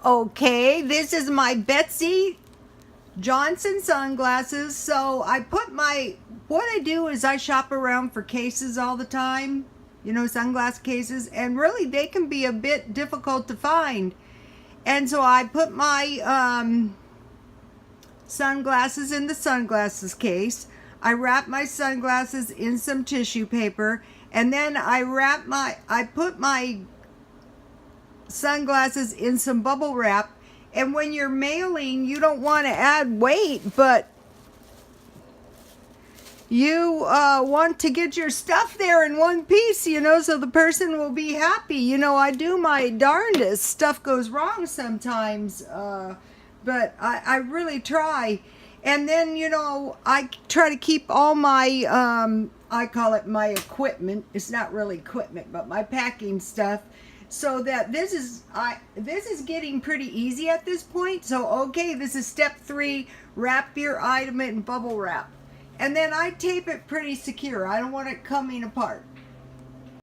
Okay, this is my Betsy Johnson sunglasses. So what I do is I shop around for cases all the time, sunglass cases, and really they can be a bit difficult to find. And so I put my sunglasses in the sunglasses case. I wrap my sunglasses in some tissue paper, and then I put my sunglasses in some bubble wrap. And when you're mailing, you don't want to add weight, but you want to get your stuff there in one piece, so the person will be happy. I do my darndest. Stuff goes wrong sometimes, but I really try. And then, I try to keep all my, I call it my equipment. It's not really equipment, but my packing stuff. So that this is getting pretty easy at this point. So, okay, this is step 3, wrap your item in bubble wrap. And then I tape it pretty secure. I don't want it coming apart.